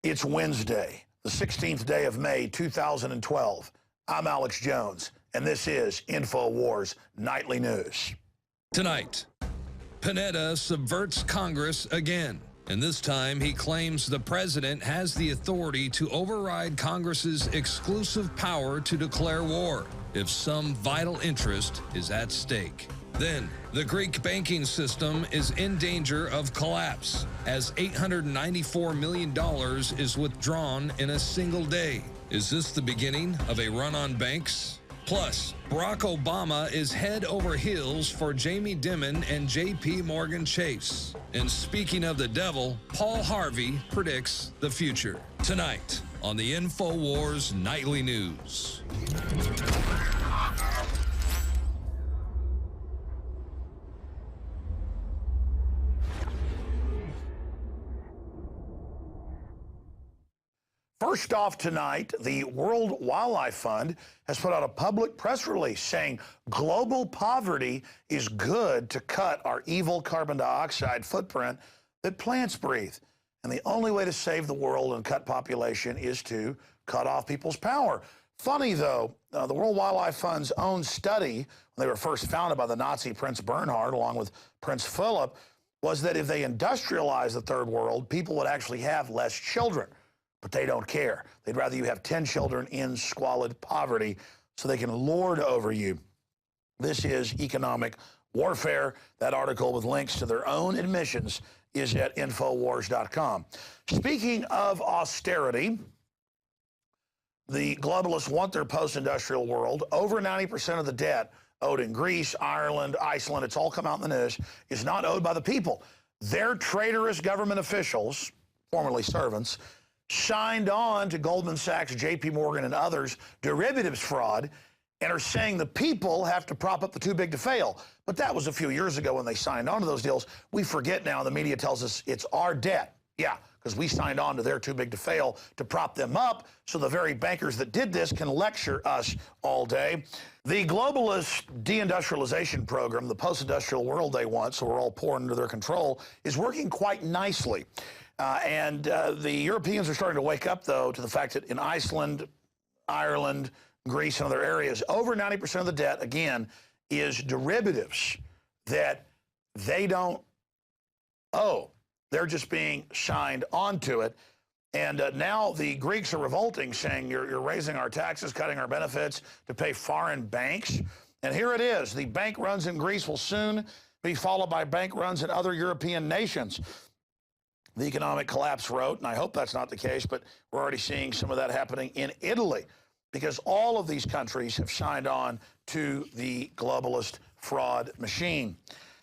It's Wednesday, the 16th day of May, 2012. I'm Alex Jones, and this is InfoWars Nightly News. Tonight, Panetta subverts Congress again, and this time he claims the president has the authority to override Congress's exclusive power to declare war if some vital interest is at stake. Then, the Greek banking system is in danger of collapse as $894 million is withdrawn in a single day. Is this the beginning of a run on banks? Plus, Barack Obama is head over heels for Jamie Dimon and JP Morgan Chase. And speaking of the devil, Paul Harvey predicts the future. Tonight on the InfoWars Nightly News. First off tonight, the World Wildlife Fund has put out a public press release saying global poverty is good to cut our evil carbon dioxide footprint that plants breathe. And the only way to save the world and cut population is to cut off people's power. Funny, though, the World Wildlife Fund's own study, when they were first founded by the Nazi Prince Bernhard along with Prince Philip, was that if they industrialized the third world, people would actually have less children. But they don't care. They'd rather you have 10 children in squalid poverty so they can lord over you. This is economic warfare. That article with links to their own admissions is at Infowars.com. Speaking of austerity, the globalists want their post-industrial world. Over 90% of the debt owed in Greece, Ireland, Iceland, it's all come out in the news, is not owed by the people. Their traitorous government officials, formerly servants, signed on to Goldman Sachs, JP Morgan, and others' derivatives fraud and are saying the people have to prop up the too big to fail. But that was a few years ago when they signed on to those deals. We forget now. The media tells us it's our debt. Yeah, because we signed on to their too big to fail to prop them up so the very bankers that did this can lecture us all day. The globalist deindustrialization program, the post-industrial world they want, so we're all poor under their control, is working quite nicely. The Europeans are starting to wake up, though, to the fact that in Iceland, Ireland, Greece, and other areas, over 90% of the debt, again, is derivatives that they don't owe. They're just being signed onto it. And now the Greeks are revolting, saying you're raising our taxes, cutting our benefits to pay foreign banks. And here it is. The bank runs in Greece will soon be followed by bank runs in other European nations. The economic collapse wrote, and I hope that's not the case, but we're already seeing some of that happening in Italy because all of these countries have signed on to the globalist fraud machine.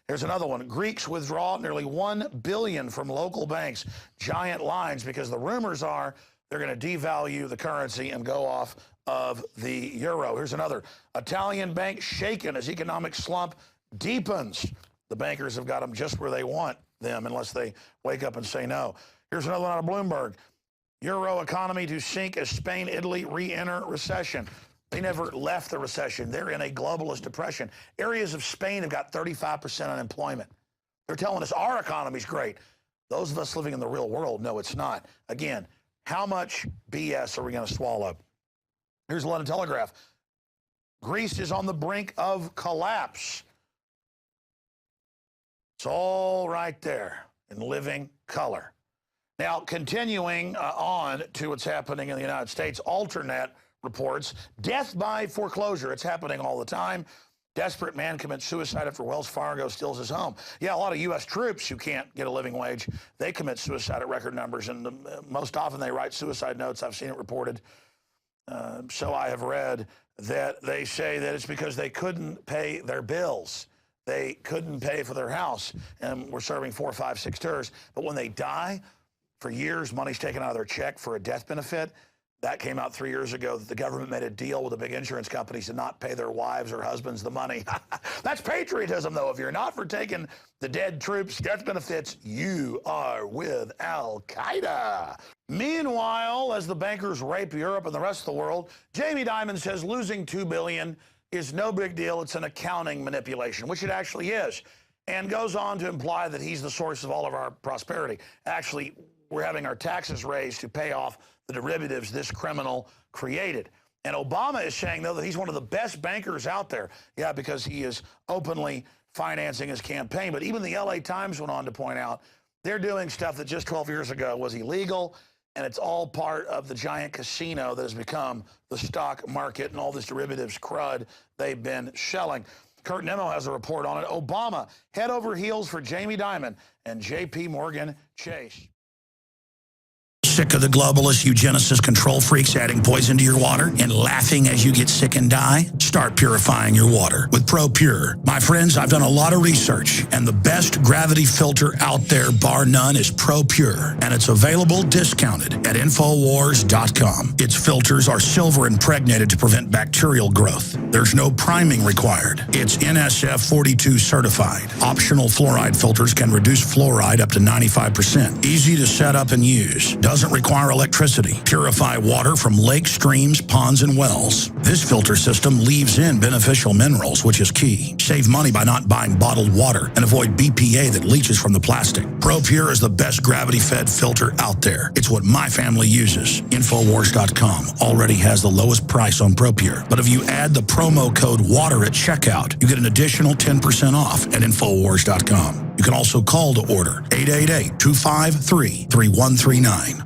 Here's another one. Greeks withdraw nearly $1 billion from local banks, giant lines, because the rumors are they're going to devalue the currency and go off of the euro. Here's another. Italian bank shaken as economic slump deepens. The bankers have got them just where they want them unless they wake up and say no. Here's another one out of Bloomberg. Euro economy to sink as Spain, Italy re-enter recession. They never left the recession. They're in a globalist depression. Areas of Spain have got 35% unemployment. They're telling us our economy's great. Those of us living in the real world know it's not. Again, how much BS are we going to swallow? Here's the London Telegraph. Greece is on the brink of collapse. It's all right there in living color. Now, continuing on to what's happening in the United States, Alternet reports death by foreclosure. It's happening all the time. Desperate man commits suicide after Wells Fargo steals his home. Yeah, a lot of U.S. troops who can't get a living wage, they commit suicide at record numbers, and most often they write suicide notes. I've seen it reported. So I have read that they say that it's because they couldn't pay their bills. they couldn't pay for their house and were serving 4, 5, 6 tours. But when they die, for years, money's taken out of their check for a death benefit. That came out 3 years ago that the government made a deal with the big insurance companies to not pay their wives or husbands the money. That's patriotism, though. If you're not for taking the dead troops' death benefits, you are with Al-Qaeda. Meanwhile, as the bankers rape Europe and the rest of the world, Jamie Dimon says losing $2 billion is no big deal. It's an accounting manipulation, which it actually is, and goes on to imply that he's the source of all of our prosperity. Actually, we're having our taxes raised to pay off the derivatives this criminal created. And Obama is saying, though, that he's one of the best bankers out there. Yeah, because he is openly financing his campaign. But even the LA Times went on to point out they're doing stuff that just 12 years ago was illegal, and it's all part of the giant casino that has become the stock market and all this derivatives crud they've been shelling. Kurt Nemo has a report on it. Obama head over heels for Jamie Dimon and J.P. Morgan Chase. Sick of the globalist eugenicist control freaks adding poison to your water and laughing as you get sick and die? Start purifying your water with ProPure. My friends, I've done a lot of research, and the best gravity filter out there, bar none, is ProPure, and it's available discounted at Infowars.com. Its filters are silver impregnated to prevent bacterial growth. There's no priming required. It's NSF 42 certified. Optional fluoride filters can reduce fluoride up to 95%. Easy to set up and use. Doesn't require electricity. Purify water from lakes, streams, ponds, and wells. This filter system leaves in beneficial minerals, which is key. Save money by not buying bottled water and avoid BPA that leaches from the plastic. ProPure is the best gravity-fed filter out there. It's what my family uses. Infowars.com already has the lowest price on ProPure. But if you add the promo code WATER at checkout, you get an additional 10% off at Infowars.com. You can also call to order 888-253-3139.